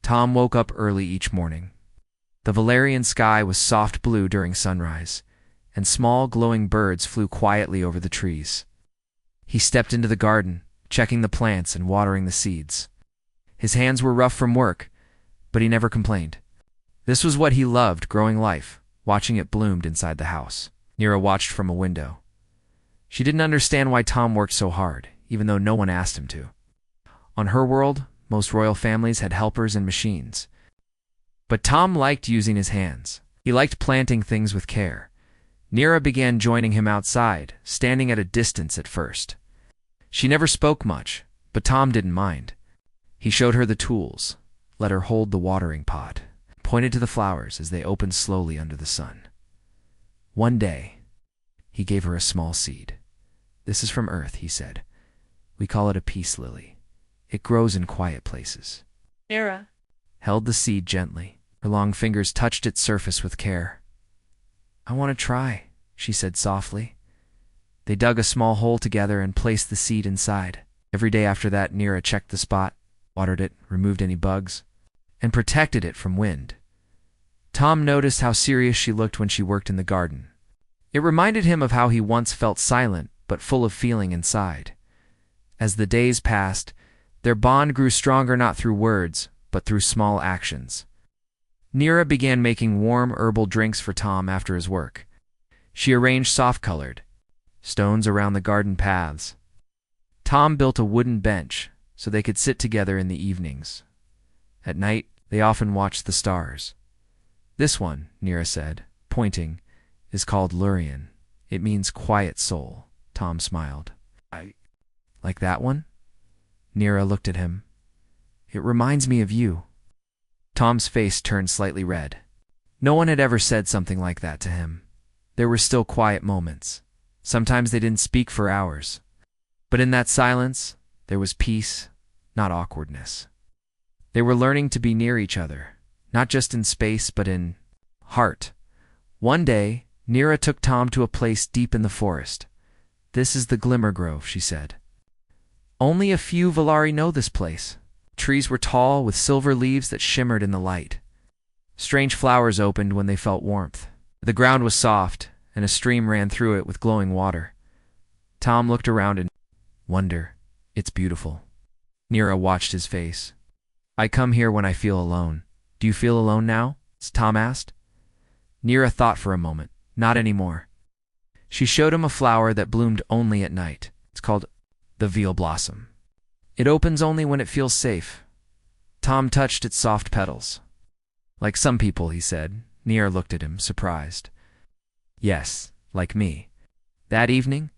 Tom woke up early each morning. The Valerian sky was soft blue during sunrise, and small glowing birds flew quietly over the trees. He stepped into the garden, checking the plants and watering the seeds. His hands were rough from work, but he never complained. This was what he loved, growing life, watching it bloomed inside the house. Nira watched from a window. She didn't understand why Tom worked so hard, even though no one asked him to. On her world, most royal families had helpers and machines. But Tom liked using his hands. He liked planting things with care. Nira began joining him outside, standing at a distance at first. She never spoke much, but Tom didn't mind. He showed her the tools, let her hold the watering pot, pointed to the flowers as they opened slowly under the sun. One day, he gave her a small seed. "This is from Earth," he said. "We call it a peace lily. It grows in quiet places." Nira held the seed gently. Her long fingers touched its surface with care. "I want to try," she said softly. They dug a small hole together and placed the seed inside. Every day after that, Nira checked the spot, watered it, removed any bugs, and protected it from wind. Tom noticed how serious she looked when she worked in the garden. It reminded him of how he once felt silent but full of feeling inside. As the days passed, their bond grew stronger not through words, but through small actions. Nira began making warm herbal drinks for Tom after his work. She arranged soft-colored stones around the garden paths. Tom built a wooden bench so they could sit together in the evenings. At night, they often watched the stars. "This one," Nira said, pointing, "is called Lurian. It means quiet soul." Tom smiled. "I like that one?" Nira looked at him. "It reminds me of you." Tom's face turned slightly red. No one had ever said something like that to him. There were still quiet moments. Sometimes they didn't speak for hours. But in that silence, there was peace, not awkwardness. They were learning to be near each other, not just in space, but in heart. One day, Nira took Tom to a place deep in the forest. "This is the Glimmer Grove," she said. "Only a few Valari know this place." Trees were tall, with silver leaves that shimmered in the light. Strange flowers opened when they felt warmth. The ground was soft, and a stream ran through it with glowing water. Tom looked around in wonder. "It's beautiful." Nira watched his face. "I come here when I feel alone. Do you feel alone now?" Tom asked. Nira thought for a moment. "Not anymore." She showed him a flower that bloomed only at night. It's called the veal blossom. It opens only when it feels safe. Tom touched its soft petals. "Like some people," he said. Nira looked at him, surprised. "Yes, like me." That evening,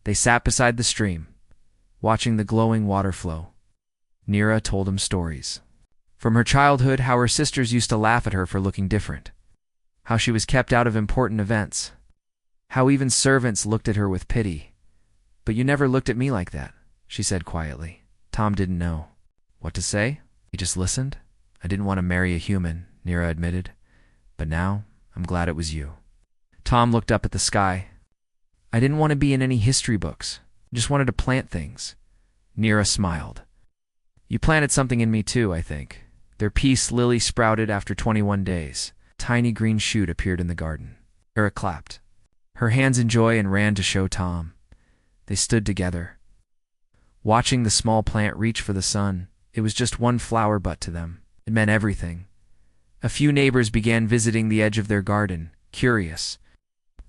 they sat beside the stream, watching the glowing water flow. Nira told him stories. From her childhood, how her sisters used to laugh at her for looking different. How she was kept out of important events. How even servants looked at her with pity. "But you never looked at me like that," she said quietly. Tom didn't know what to say. He just listened. "I didn't want to marry a human," Nira admitted. "But now, I'm glad it was you." Tom looked up at the sky. "I didn't want to be in any history books. I just wanted to plant things." Nira smiled. "You planted something in me too, I think." Their peace lily sprouted after 21 days. A tiny green shoot appeared in the garden. Nira clapped her hands in joy and ran to show Tom. They stood together, watching the small plant reach for the sun. It was just one flower but to them. It meant everything. A few neighbors began visiting the edge of their garden, curious.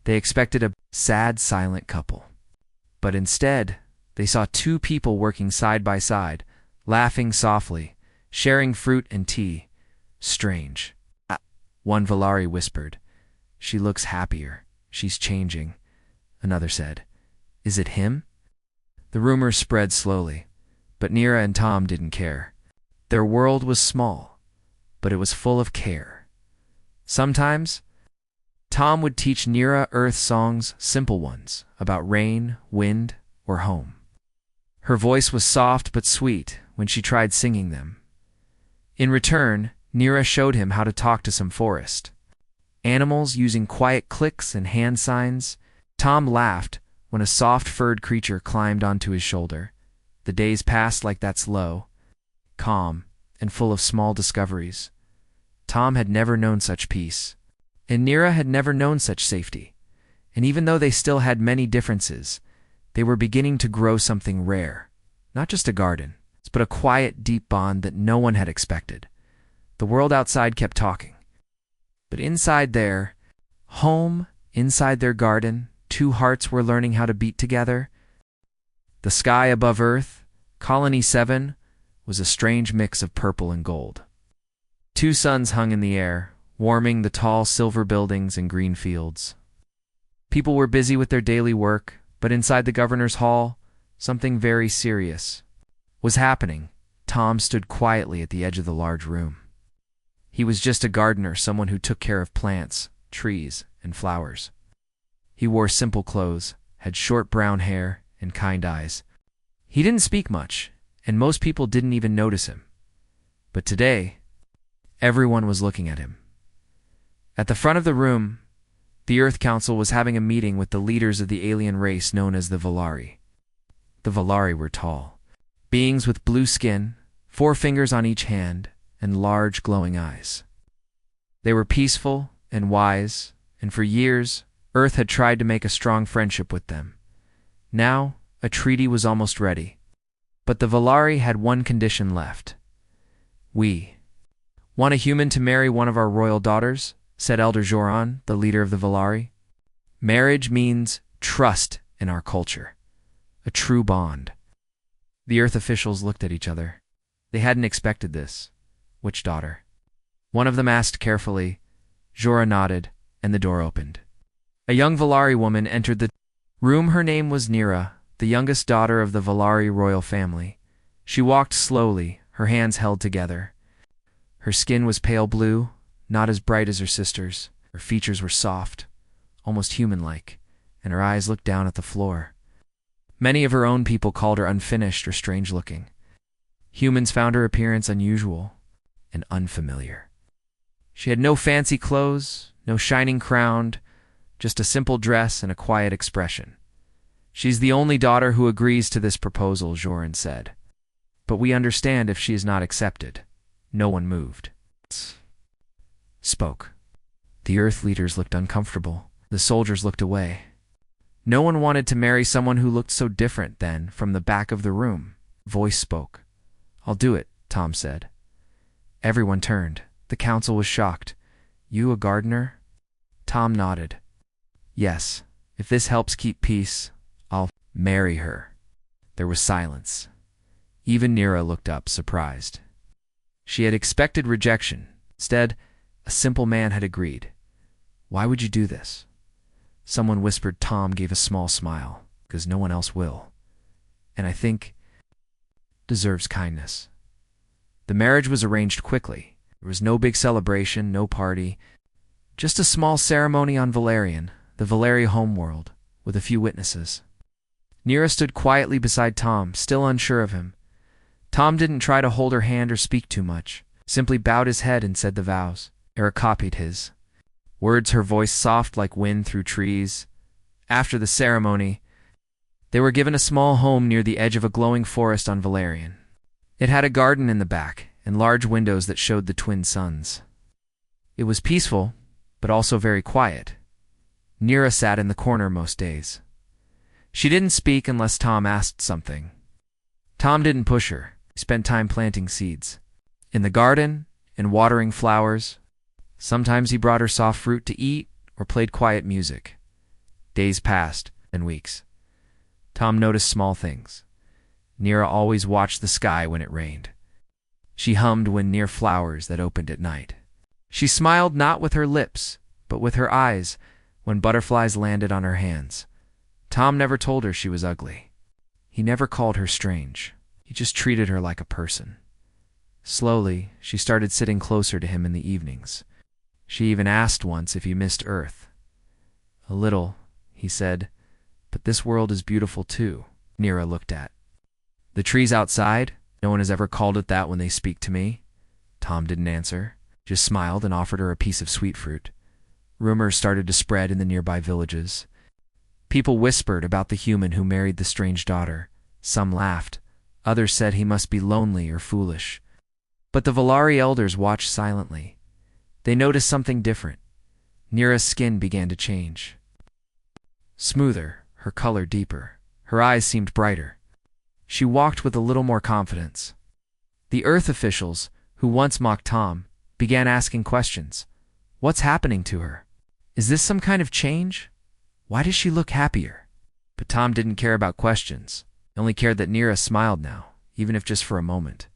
They expected a sad, silent couple. But instead, they saw two people working side by side, laughing softly, sharing fruit and tea. "Strange," one Valari whispered. "She looks happier. She's changing." Another said, "Is it him?" The rumors spread slowly, but Nira and Tom didn't care. Their world was small, but it was full of care. Sometimes, Tom would teach Nira earth songs, simple ones, about rain, wind, or home. Her voice was soft but sweet when she tried singing them. In return, Nira showed him how to talk to some forest animals using quiet clicks and hand signs. Tom laughed when a soft-furred creature climbed onto his shoulder. The days passed like that, slow, calm, and full of small discoveries. Tom had never known such peace, and Nira had never known such safety. And even though they still had many differences, they were beginning to grow something rare. Not just a garden, but a quiet, deep bond that no one had expected. The world outside kept talking. But inside their home, inside their garden, two hearts were learning how to beat together. The sky above Earth, Colony 7, was a strange mix of purple and gold. Two suns hung in the air, warming the tall silver buildings and green fields. People were busy with their daily work, but inside the governor's hall, something very serious was happening. Tom stood quietly at the edge of the large room. He was just a gardener, someone who took care of plants, trees, and flowers. He wore simple clothes, had short brown hair, and kind eyes. He didn't speak much, and most people didn't even notice him. But today, everyone was looking at him. At the front of the room, the Earth Council was having a meeting with the leaders of the alien race known as the Valari. The Valari were tall, beings with blue skin, 4 fingers on each hand, and large glowing eyes. They were peaceful and wise, and for years, Earth had tried to make a strong friendship with them. Now, a treaty was almost ready. But the Valari had one condition left. "We want a human to marry one of our royal daughters," said Elder Joran, the leader of the Valari. "Marriage means trust in our culture, a true bond." The Earth officials looked at each other. They hadn't expected this. "Which daughter?" One of them asked carefully. Jorah nodded, and the door opened. A young Valari woman entered the room. Her name was Nira, the youngest daughter of the Valari royal family. She walked slowly, her hands held together. Her skin was pale blue, not as bright as her sister's. Her features were soft, almost human-like, and her eyes looked down at the floor. Many of her own people called her unfinished or strange-looking. Humans found her appearance unusual and unfamiliar. She had no fancy clothes, no shining crown, just a simple dress and a quiet expression. "She's the only daughter who agrees to this proposal," Joran said. "But we understand if she is not accepted." No one moved. Spoke. The Earth leaders looked uncomfortable. The soldiers looked away. No one wanted to marry someone who looked so different. Then, from the back of the room, voice spoke. "I'll do it," Tom said. Everyone turned. The council was shocked. "You a gardener?" Tom nodded. "Yes, if this helps keep peace, I'll marry her." There was silence. Even Nira looked up, surprised. She had expected rejection. Instead, a simple man had agreed. "Why would you do this?" Someone whispered. Tom gave a small smile. "Because no one else will. And I think deserves kindness." The marriage was arranged quickly. There was no big celebration, no party. Just a small ceremony on Valerian, the Valeri homeworld, with a few witnesses. Nira stood quietly beside Tom, still unsure of him. Tom didn't try to hold her hand or speak too much, simply bowed his head and said the vows. Era copied his words, her voice soft like wind through trees. After the ceremony, they were given a small home near the edge of a glowing forest on Valerian. It had a garden in the back and large windows that showed the twin suns. It was peaceful, but also very quiet. Nira sat in the corner most days. She didn't speak unless Tom asked something. Tom didn't push her. He spent time planting seeds. In the garden, and watering flowers. Sometimes he brought her soft fruit to eat or played quiet music. Days passed, and weeks. Tom noticed small things. Nira always watched the sky when it rained. She hummed when near flowers that opened at night. She smiled not with her lips, but with her eyes when butterflies landed on her hands. Tom never told her she was ugly. He never called her strange. He just treated her like a person. Slowly, she started sitting closer to him in the evenings. She even asked once if he missed Earth. "A little," he said, "but this world is beautiful too." Nira looked at the trees outside. "No one has ever called it that when they speak to me." Tom didn't answer, just smiled and offered her a piece of sweet fruit. Rumors started to spread in the nearby villages. People whispered about the human who married the strange daughter. Some laughed. Others said he must be lonely or foolish. But the Valari elders watched silently. They noticed something different. Nira's skin began to change. Smoother, her color deeper. Her eyes seemed brighter. She walked with a little more confidence. The Earth officials, who once mocked Tom, began asking questions. What's happening to her? Is this some kind of change? Why does she look happier? But Tom didn't care about questions. He only cared that Nira smiled now, even if just for a moment.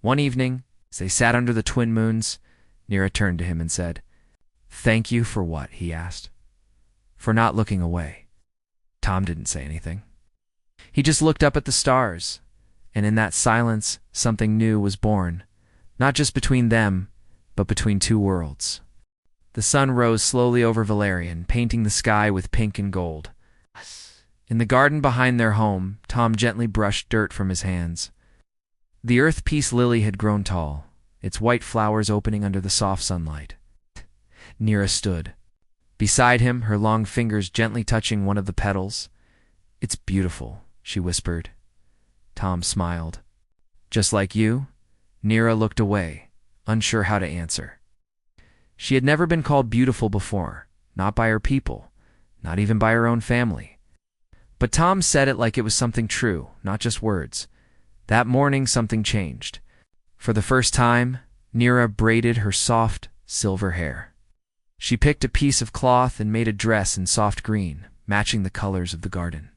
One evening, as they sat under the twin moons, Nira turned to him and said, "Thank you for what?" he asked. "For not looking away." Tom didn't say anything. He just looked up at the stars, and in that silence, something new was born, not just between them, but between two worlds. The sun rose slowly over Valerian, painting the sky with pink and gold. In the garden behind their home, Tom gently brushed dirt from his hands. The earth peace lily had grown tall, its white flowers opening under the soft sunlight. Nira stood. Beside him, her long fingers gently touching one of the petals. "It's beautiful," she whispered. Tom smiled. "Just like you?" Nira looked away, unsure how to answer. She had never been called beautiful before, not by her people, not even by her own family. But Tom said it like it was something true, not just words. That morning something changed. For the first time, Nira braided her soft, silver hair. She picked a piece of cloth and made a dress in soft green, matching the colors of the garden.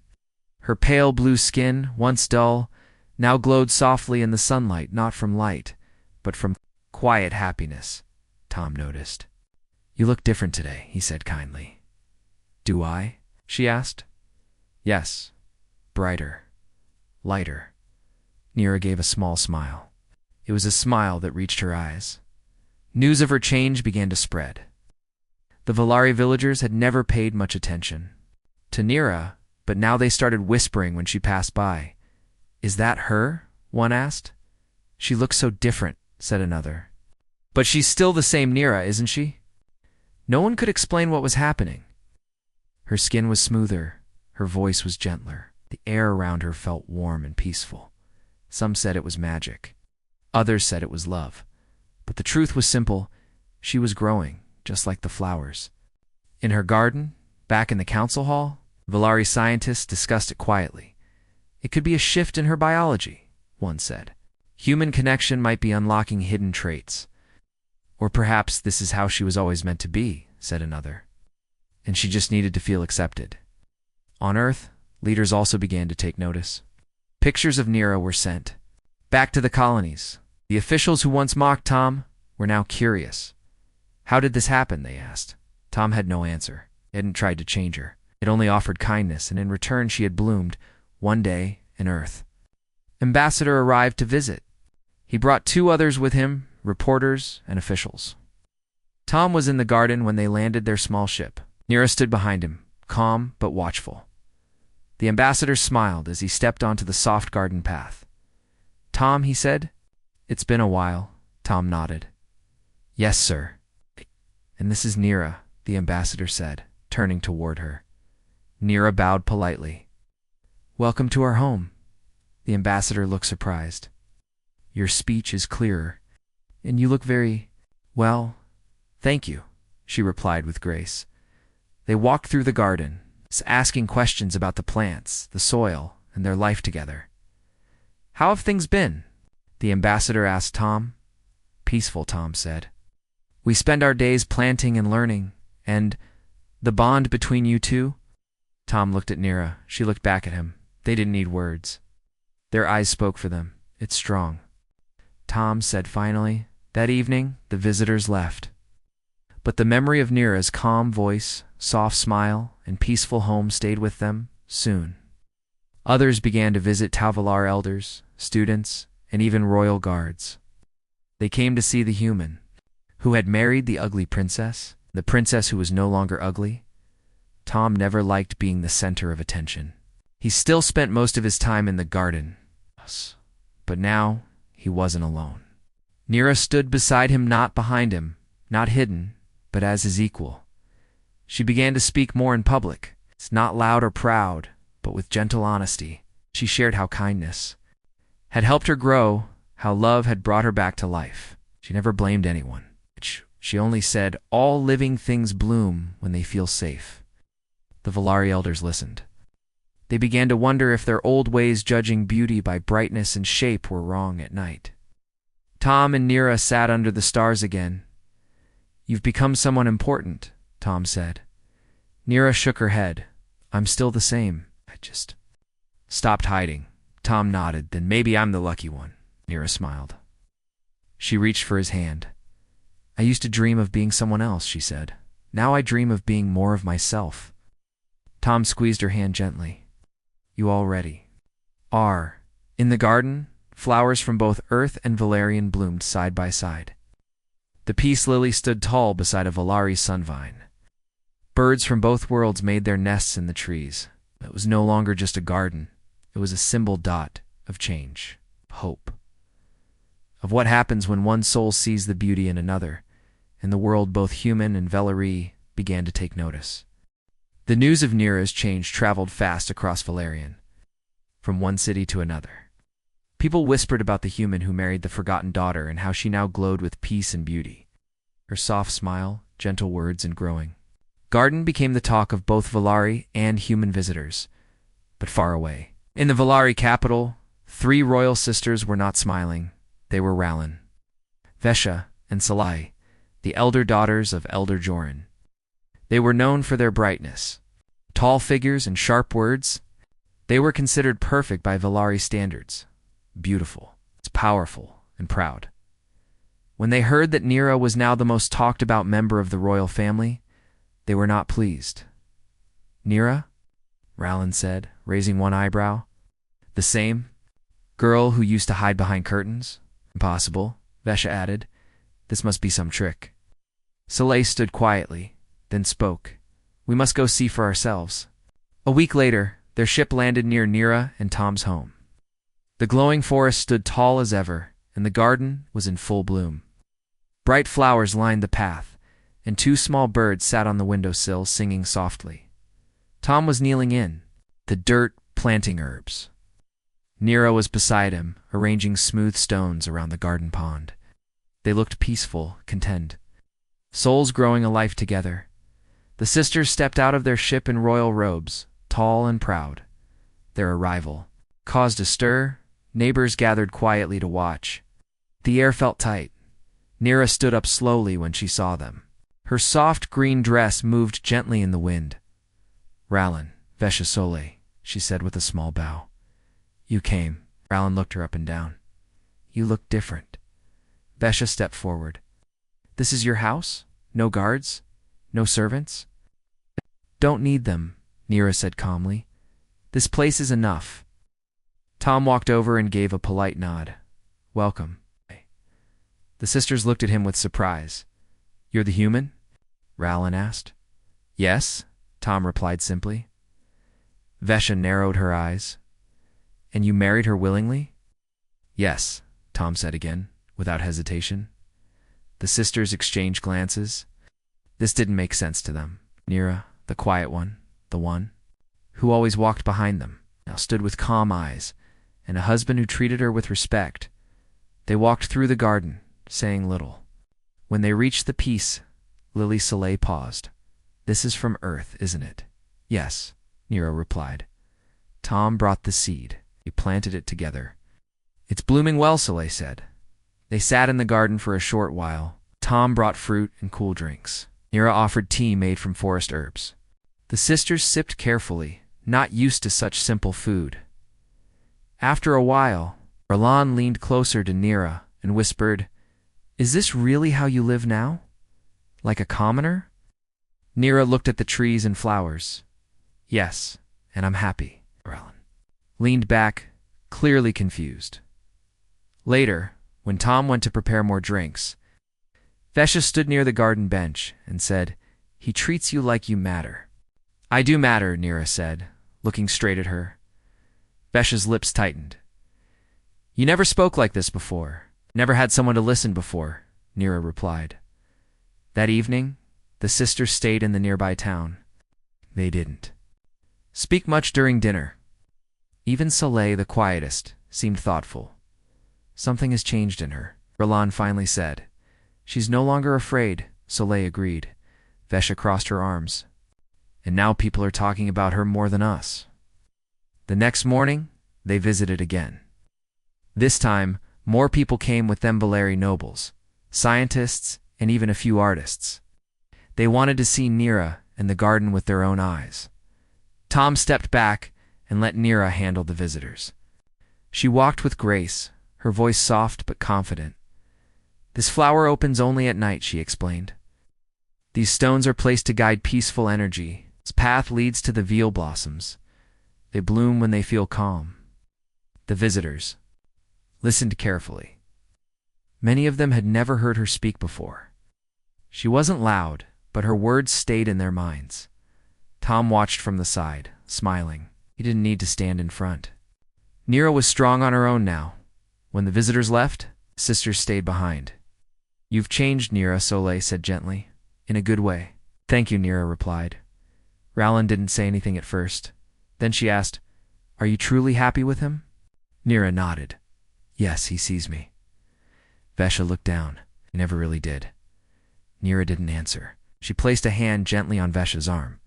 Her pale blue skin, once dull, now glowed softly in the sunlight, not from light, but from quiet happiness, Tom noticed. "You look different today," he said kindly. "Do I?" she asked. "Yes. Brighter. Lighter." Nira gave a small smile. It was a smile that reached her eyes. News of her change began to spread. The Valari villagers had never paid much attention to Nira, but now they started whispering when she passed by. "Is that her?" one asked. "She looks so different," said another. "But she's still the same Nira, isn't she?" No one could explain what was happening. Her skin was smoother, her voice was gentler. The air around her felt warm and peaceful. Some said it was magic. Others said it was love. But the truth was simple. She was growing, just like the flowers. In her garden, back in the council hall, Valari scientists discussed it quietly. It could be a shift in her biology, one said. Human connection might be unlocking hidden traits. Or perhaps this is how she was always meant to be, said another. And she just needed to feel accepted. On Earth, leaders also began to take notice. Pictures of Nira were sent. Back to the colonies. The officials who once mocked Tom were now curious. How did this happen, they asked. Tom had no answer. He hadn't tried to change her. It only offered kindness, and in return she had bloomed, one day, in Earth. Ambassador arrived to visit. He brought two others with him, reporters and officials. Tom was in the garden when they landed their small ship. Nira stood behind him, calm but watchful. The ambassador smiled as he stepped onto the soft garden path. "Tom," he said. "It's been a while." Tom nodded. "Yes, sir." "And this is Nira," the ambassador said, turning toward her. Nira bowed politely. "Welcome to our home." The ambassador looked surprised. "Your speech is clearer, and you look very, well, thank you," she replied with grace. They walked through the garden, asking questions about the plants, the soil, and their life together. "How have things been?" the ambassador asked Tom. "Peaceful," Tom said. "We spend our days planting and learning, and the bond between you two?" Tom looked at Nira. She looked back at him. They didn't need words. Their eyes spoke for them. "It's strong." Tom said finally. That evening, the visitors left. But the memory of Nira's calm voice, soft smile, and peaceful home stayed with them soon. Others began to visit Tavalar elders, students, and even royal guards. They came to see the human, who had married the ugly princess, the princess who was no longer ugly. Tom never liked being the center of attention. He still spent most of his time in the garden. But now, he wasn't alone. Nira stood beside him, not behind him, not hidden, but as his equal. She began to speak more in public. It's not loud or proud, but with gentle honesty. She shared how kindness had helped her grow, how love had brought her back to life. She never blamed anyone. She only said, "All living things bloom when they feel safe." The Valari elders listened. They began to wonder if their old ways judging beauty by brightness and shape were wrong at night. Tom and Nira sat under the stars again. "You've become someone important," Tom said. Nira shook her head. "I'm still the same. I just stopped hiding." Tom nodded. "Then maybe I'm the lucky one." Nira smiled. She reached for his hand. "I used to dream of being someone else," she said. "Now I dream of being more of myself." Tom squeezed her hand gently. "You already are." In the garden, flowers from both Earth and Valerian bloomed side by side. The peace lily stood tall beside a Valari sunvine. Birds from both worlds made their nests in the trees. It was no longer just a garden. It was a symbol dot of change, hope, of what happens when one soul sees the beauty in another. In the world, both human and Valari began to take notice. The news of Nira's change traveled fast across Valerian, from one city to another. People whispered about the human who married the forgotten daughter and how she now glowed with peace and beauty. Her soft smile, gentle words, and growing garden became the talk of both Valari and human visitors. But far away, in the Valari capital, 3 royal sisters were not smiling. They were Ralin, Vesha, and Salai, the elder daughters of Elder Joran. They were known for their brightness, tall figures, and sharp words. They were considered perfect by Valari standards. Beautiful, powerful, and proud. When they heard that Nira was now the most talked about member of the royal family, they were not pleased. "Nira?" Ralin said, raising one eyebrow. "The same girl who used to hide behind curtains?" "Impossible," Vesha added. "This must be some trick." Soleil stood quietly, then spoke. "We must go see for ourselves." A week later, their ship landed near Nira and Tom's home. The glowing forest stood tall as ever, and the garden was in full bloom. Bright flowers lined the path, and 2 small birds sat on the windowsill singing softly. Tom was kneeling in the dirt, planting herbs. Nira was beside him, arranging smooth stones around the garden pond. They looked peaceful, content, souls growing a life together. The sisters stepped out of their ship in royal robes, tall and proud. Their arrival caused a stir. Neighbors gathered quietly to watch. The air felt tight. Nira stood up slowly when she saw them. Her soft green dress moved gently in the wind. "Ralin, Vesha Sole," she said with a small bow. "You came." Ralin looked her up and down. "You look different." Vesha stepped forward. "This is your house? No guards? No servants?" "Don't need them," Nira said calmly. "This place is enough." Tom walked over and gave a polite nod. "Welcome." The sisters looked at him with surprise. "You're the human?" Ralin asked. "Yes," Tom replied simply. Vesha narrowed her eyes. "And you married her willingly?" "Yes," Tom said again, without hesitation. The sisters exchanged glances. This didn't make sense to them. Nira, the quiet one, the one who always walked behind them, now stood with calm eyes, and a husband who treated her with respect. They walked through the garden, saying little. When they reached the piece, Lily Soleil paused. "This is from Earth, isn't it?" "Yes," Nira replied. Tom brought the seed. They planted it together. "It's blooming well," Soleil said. They sat in the garden for a short while. Tom brought fruit and cool drinks. Nira offered tea made from forest herbs. The sisters sipped carefully, not used to such simple food. After a while, Ralin leaned closer to Nira and whispered, "Is this really how you live now? Like a commoner?" Nira looked at the trees and flowers. "Yes, and I'm happy." Ralin leaned back, clearly confused. Later, when Tom went to prepare more drinks, Vesha stood near the garden bench and said, "He treats you like you matter." "I do matter," Nira said, looking straight at her. Vesha's lips tightened. "You never spoke like this before. Never had someone to listen before," Nira replied. That evening, the sisters stayed in the nearby town. They didn't speak much during dinner. Even Soleil, the quietest, seemed thoughtful. Something has changed in her, Roland finally said. She's no longer afraid, Soleil agreed. Vesha crossed her arms. And now people are talking about her more than us. The next morning, they visited again. This time, more people came with them, Valeri nobles, scientists, and even a few artists. They wanted to see Nira and the garden with their own eyes. Tom stepped back and let Nira handle the visitors. She walked with grace, her voice soft but confident. This flower opens only at night, she explained. These stones are placed to guide peaceful energy. Its path leads to the veal blossoms. They bloom when they feel calm. The visitors listened carefully. Many of them had never heard her speak before. She wasn't loud, but her words stayed in their minds. Tom watched from the side, smiling. He didn't need to stand in front. Nira was strong on her own now. When the visitors left, sisters stayed behind. You've changed, Nira, Soleil said gently. In a good way. Thank you, Nira replied. Roland didn't say anything at first. Then she asked, Are you truly happy with him? Nira nodded. Yes, he sees me. Vesha looked down. He never really did. Nira didn't answer. She placed a hand gently on Vesha's arm.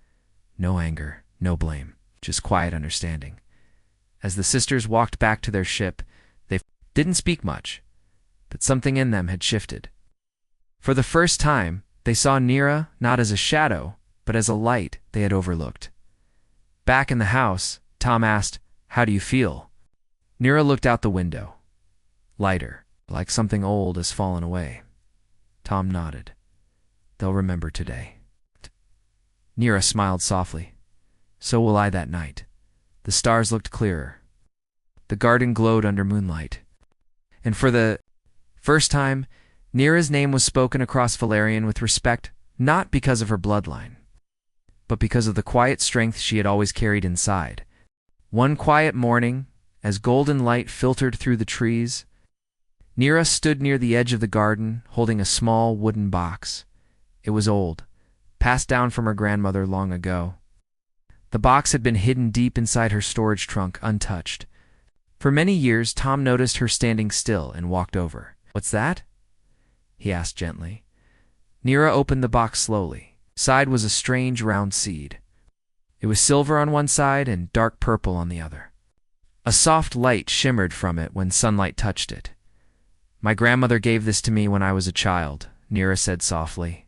No anger, no blame, just quiet understanding. As the sisters walked back to their ship, they didn't speak much, but something in them had shifted. For the first time, they saw Nira not as a shadow, but as a light they had overlooked. Back in the house, Tom asked, How do you feel? Nira looked out the window. Lighter, like something old has fallen away. Tom nodded. They'll remember today. Nira smiled softly. So will I that night. The stars looked clearer. The garden glowed under moonlight. And for the first time, Nira's name was spoken across Valerian with respect, not because of her bloodline, but because of the quiet strength she had always carried inside. One quiet morning, as golden light filtered through the trees, Nira stood near the edge of the garden, holding a small wooden box. It was old, passed down from her grandmother long ago. The box had been hidden deep inside her storage trunk, untouched. For many years, Tom noticed her standing still and walked over. What's that? He asked gently. Nira opened the box slowly. Inside was a strange round seed. It was silver on one side and dark purple on the other. A soft light shimmered from it when sunlight touched it. My grandmother gave this to me when I was a child, Nira said softly.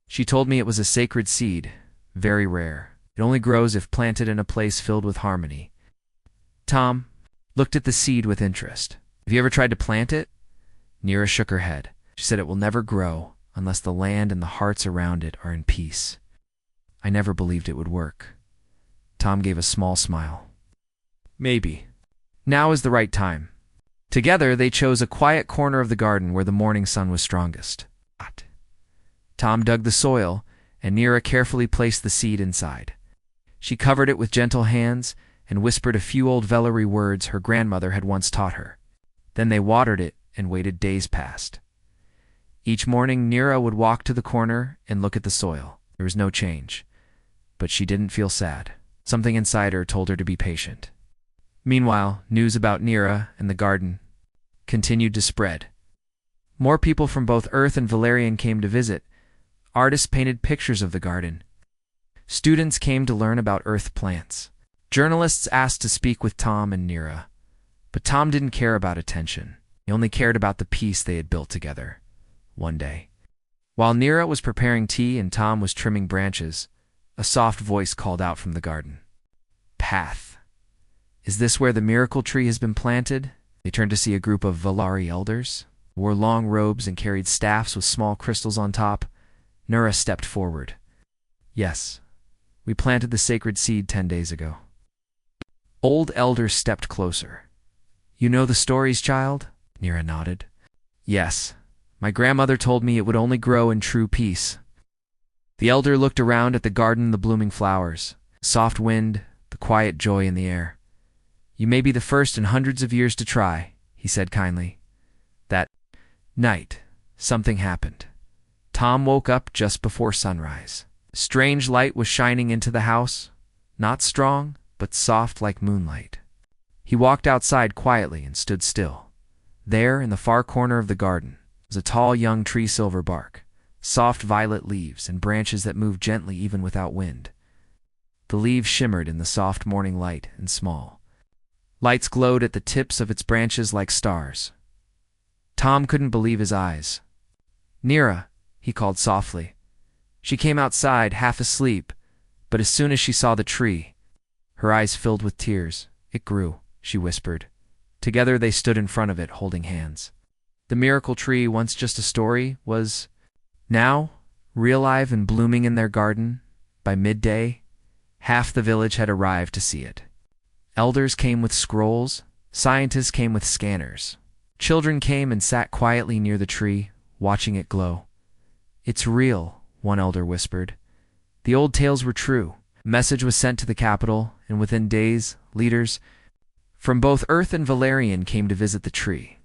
She told me it was a sacred seed, very rare. It only grows if planted in a place filled with harmony. Tom looked at the seed with interest. Have you ever tried to plant it? Nira shook her head. She said it will never grow unless the land and the hearts around it are in peace. I never believed it would work. Tom gave a small smile. Maybe. Now is the right time. Together they chose a quiet corner of the garden where the morning sun was strongest. Tom dug the soil, and Nira carefully placed the seed inside. She covered it with gentle hands and whispered a few old Valerie words her grandmother had once taught her. Then they watered it and waited days past. Each morning Nira would walk to the corner and look at the soil. There was no change, but she didn't feel sad. Something inside her told her to be patient. Meanwhile, news about Nira and the garden continued to spread. More people from both Earth and Valerian came to visit. Artists painted pictures of the garden. Students came to learn about Earth plants. Journalists asked to speak with Tom and Nira. But Tom didn't care about attention. He only cared about the peace they had built together. One day, while Nira was preparing tea and Tom was trimming branches, a soft voice called out from the garden. Path. Is this where the miracle tree has been planted? They turned to see a group of Valari elders, who wore long robes and carried staffs with small crystals on top. Nira stepped forward. Yes, we planted the sacred seed 10 days ago. Old elders stepped closer. You know the stories, child? Nira nodded. Yes, my grandmother told me it would only grow in true peace. The elder looked around at the garden, the blooming flowers, the soft wind, the quiet joy in the air. You may be the first in hundreds of years to try, he said kindly. That night, something happened. Tom woke up just before sunrise. A strange light was shining into the house, not strong, but soft like moonlight. He walked outside quietly and stood still. There, in the far corner of the garden, was a tall young tree, silver bark, soft violet leaves, and branches that moved gently even without wind. The leaves shimmered in the soft morning light, and small lights glowed at the tips of its branches like stars. Tom couldn't believe his eyes. "Nira," he called softly. She came outside, half asleep, but as soon as she saw the tree, her eyes filled with tears. "It grew," she whispered. Together they stood in front of it, holding hands. The miracle tree, once just a story, was now real, alive and blooming in their garden. By midday, half the village had arrived to see it. Elders came with scrolls, scientists came with scanners. Children came and sat quietly near the tree, watching it glow. "It's real," one elder whispered. The old tales were true. A message was sent to the capital, and within days, leaders from both Earth and Valerian came to visit the tree.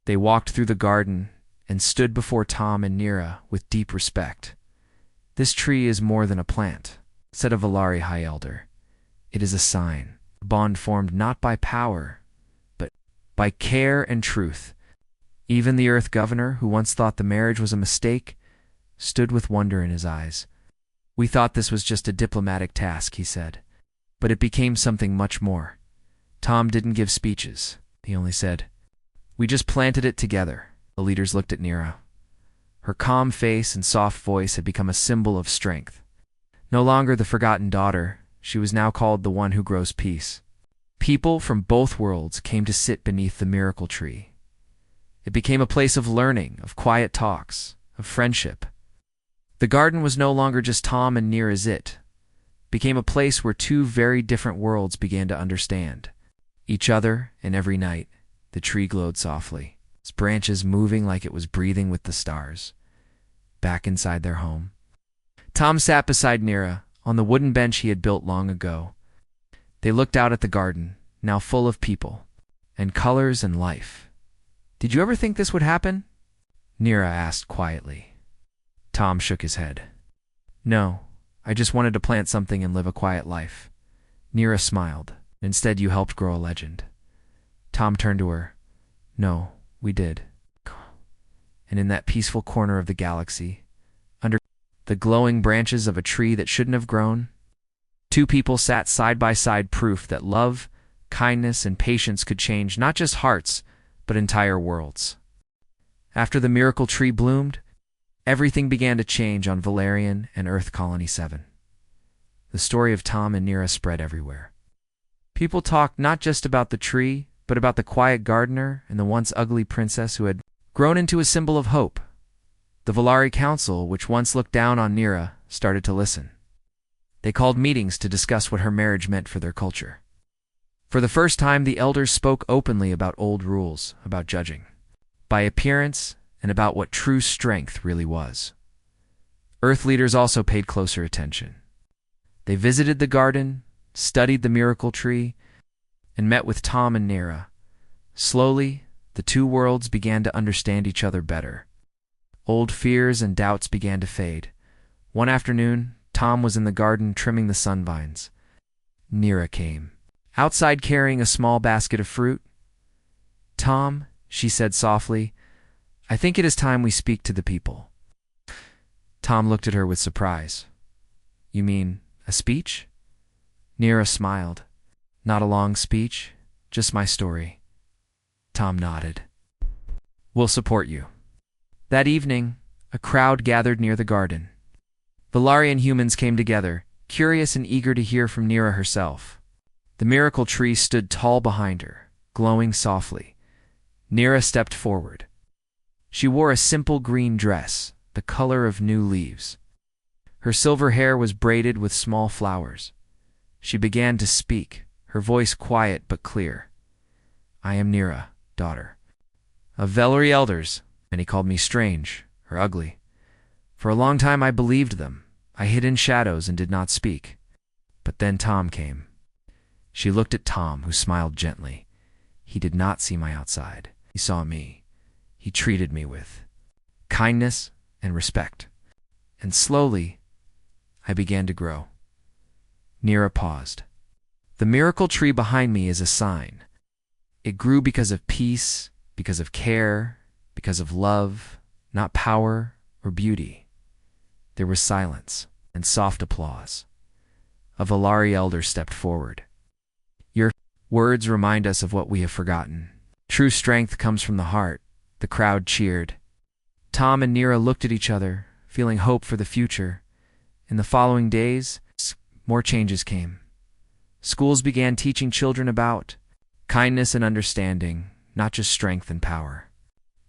They walked through the garden and stood before Tom and Nira with deep respect. "This tree is more than a plant," said a Valari high elder. "It is a sign, a bond formed not by power, but by care and truth." Even the Earth governor, who once thought the marriage was a mistake, stood with wonder in his eyes. "We thought this was just a diplomatic task," he said, "but it became something much more." Tom didn't give speeches. He only said, "We just planted it together." The leaders looked at Nira. Her calm face and soft voice had become a symbol of strength. No longer the forgotten daughter, she was now called the one who grows peace. People from both worlds came to sit beneath the miracle tree. It became a place of learning, of quiet talks, of friendship. The garden was no longer just Tom and Nira's. It became a place where two very different worlds began to understand each other, and every night the tree glowed softly, its branches moving like it was breathing with the stars. Back inside their home, Tom sat beside Nira on the wooden bench he had built long ago. They looked out at the garden, now full of people and colors and life. "Did you ever think this would happen?" Nira asked quietly. Tom shook his head. "No, I just wanted to plant something and live a quiet life." Nira smiled. "Instead, you helped grow a legend." Tom turned to her. "No, we did." And in that peaceful corner of the galaxy, under the glowing branches of a tree that shouldn't have grown, two people sat side by side, proof that love, kindness, and patience could change not just hearts, but entire worlds. After the miracle tree bloomed, everything began to change on Valerian and Earth Colony 7. The story of Tom and Nira spread everywhere. People talked not just about the tree, but about the quiet gardener and the once ugly princess who had grown into a symbol of hope. The Valari Council, which once looked down on Nira, started to listen. They called meetings to discuss what her marriage meant for their culture. For the first time, the elders spoke openly about old rules, about judging by appearance, and about what true strength really was. Earth leaders also paid closer attention. They visited the garden, studied the miracle tree, and met with Tom and Nira. Slowly, the two worlds began to understand each other better. Old fears and doubts began to fade. One afternoon, Tom was in the garden trimming the sunvines. Nira came outside carrying a small basket of fruit. "Tom," she said softly, "I think it is time we speak to the people." Tom looked at her with surprise. "You mean a speech?" Nira smiled. "Not a long speech, just my story." Tom nodded. "We'll support you." That evening, a crowd gathered near the garden. Valarian humans came together, curious and eager to hear from Nira herself. The miracle tree stood tall behind her, glowing softly. Nira stepped forward. She wore a simple green dress, the color of new leaves. Her silver hair was braided with small flowers. She began to speak, her voice quiet but clear. "I am Nira, daughter of Valari elders," and he called me strange or ugly. For a long time I believed them. I hid in shadows and did not speak. But then Tom came. She looked at Tom, who smiled gently. He did not see my outside. He saw me. He treated me with kindness and respect. And slowly, I began to grow. Nira paused. "The miracle tree behind me is a sign. It grew because of peace because of care, because of love, not power or beauty. There was silence and soft applause. A Valari elder stepped forward. Your words remind us of what we have forgotten. True strength comes from the heart. The crowd cheered. Tom and Nira looked at each other, feeling hope for the future. In the following days, more changes came. Schools began teaching children about kindness and understanding, not just strength and power.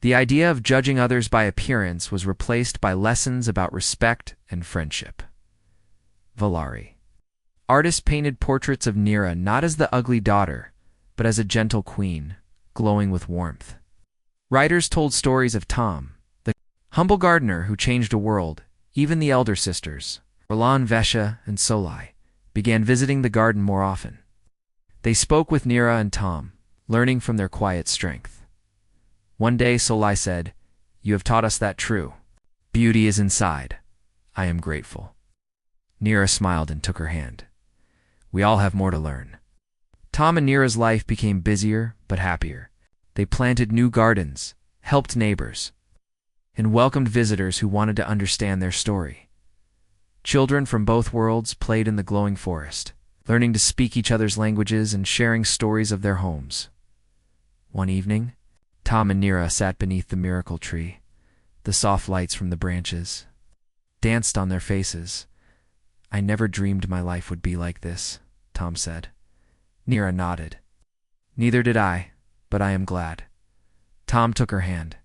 The idea of judging others by appearance was replaced by lessons about respect and friendship. Valari. Artists painted portraits of Nira not as the ugly daughter, but as a gentle queen, glowing with warmth. Writers told stories of Tom, the humble gardener who changed a world. Even the elder sisters, Orlan, Vesha, and Solai, began visiting the garden more often. They spoke with Nira and Tom, learning from their quiet strength. One day Solai said, "You have taught us that true beauty is inside. I am grateful." Nira smiled and took her hand. "We all have more to learn." Tom and Nira's life became busier but happier. They planted new gardens, helped neighbors, and welcomed visitors who wanted to understand their story. Children from both worlds played in the glowing forest, learning to speak each other's languages and sharing stories of their homes. One evening, Tom and Nira sat beneath the miracle tree. The soft lights from the branches danced on their faces. "I never dreamed my life would be like this," Tom said. Nira nodded. "Neither did I, but I am glad." Tom took her hand.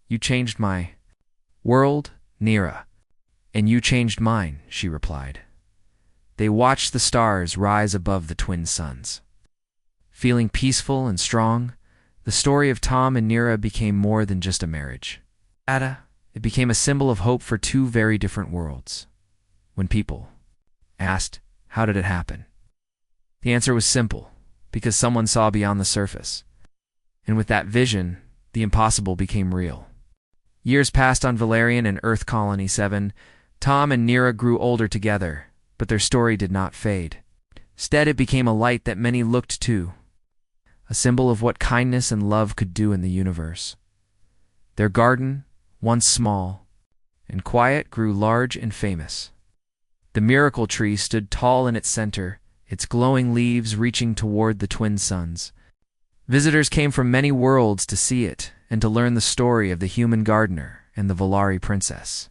"You changed my world, Nira, and you changed mine," she replied. They watched the stars rise above the twin suns. Feeling peaceful and strong, the story of Tom and Nira became more than just a marriage. It became a symbol of hope for two very different worlds. When people asked, "How did it happen?" the answer was simple: because someone saw beyond the surface. And with that vision, the impossible became real. Years passed on Valerian and Earth Colony 7. Tom and Nira grew older together, but their story did not fade. Instead, it became a light that many looked to, a symbol of what kindness and love could do in the universe. Their garden, once small and quiet, grew large and famous. The miracle tree stood tall in its center, its glowing leaves reaching toward the twin suns. Visitors came from many worlds to see it and to learn the story of the human gardener and the Valari princess.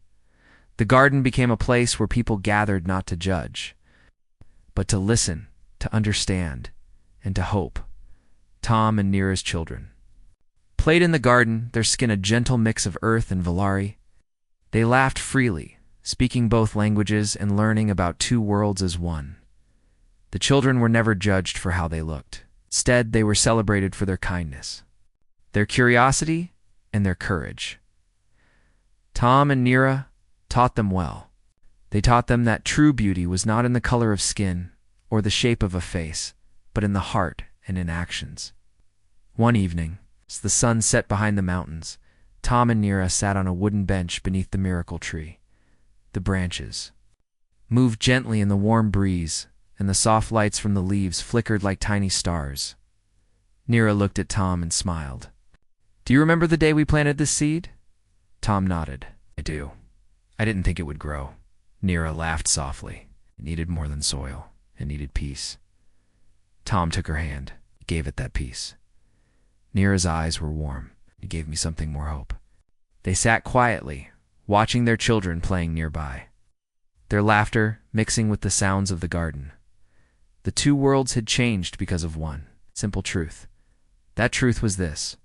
The garden became a place where people gathered not to judge, but to listen, to understand, and to hope. Tom and Nira's children played in the garden, their skin a gentle mix of earth and Valari. They laughed freely, speaking both languages and learning about two worlds as one. The children were never judged for how they looked. Instead, they were celebrated for their kindness, their curiosity, and their courage. Tom and Nira taught them well. They taught them that true beauty was not in the color of skin or the shape of a face, but in the heart and in actions. One evening, as the sun set behind the mountains, Tom and Nira sat on a wooden bench beneath the miracle tree. The branches moved gently in the warm breeze, and the soft lights from the leaves flickered like tiny stars. Nira looked at Tom and smiled. "Do you remember the day we planted this seed?" Tom nodded. "I do. I didn't think it would grow." Nira laughed softly. "It needed more than soil. It needed peace." Tom took her hand. He gave it that peace. Nira's eyes were warm. He gave me something more hope. They sat quietly, watching their children playing nearby, their laughter mixing with the sounds of the garden. The two worlds had changed because of one simple truth. That truth was this: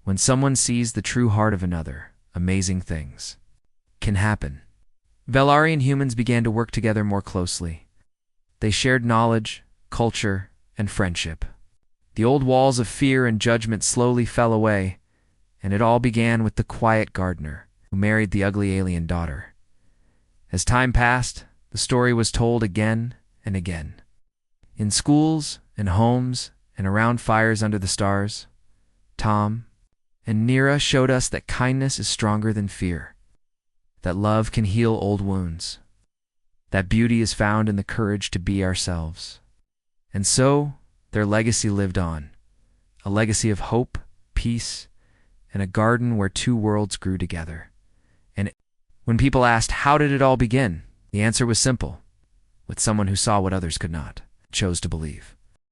when someone sees the true heart of another, amazing things can happen. Valarian humans began to work together more closely. They shared knowledge, culture, and friendship. The old walls of fear and judgment slowly fell away, and it all began with the quiet gardener who married the ugly alien daughter. As time passed, the story was told again and again. In schools, in homes, and around fires under the stars, Tom and Nira showed us that kindness is stronger than fear, that love can heal old wounds, that beauty is found in the courage to be ourselves. And so, their legacy lived on, a legacy of hope peace, and a garden where two worlds grew together. And when people asked, how did it all begin? The answer was simple: with someone who saw what others could not, chose to believe.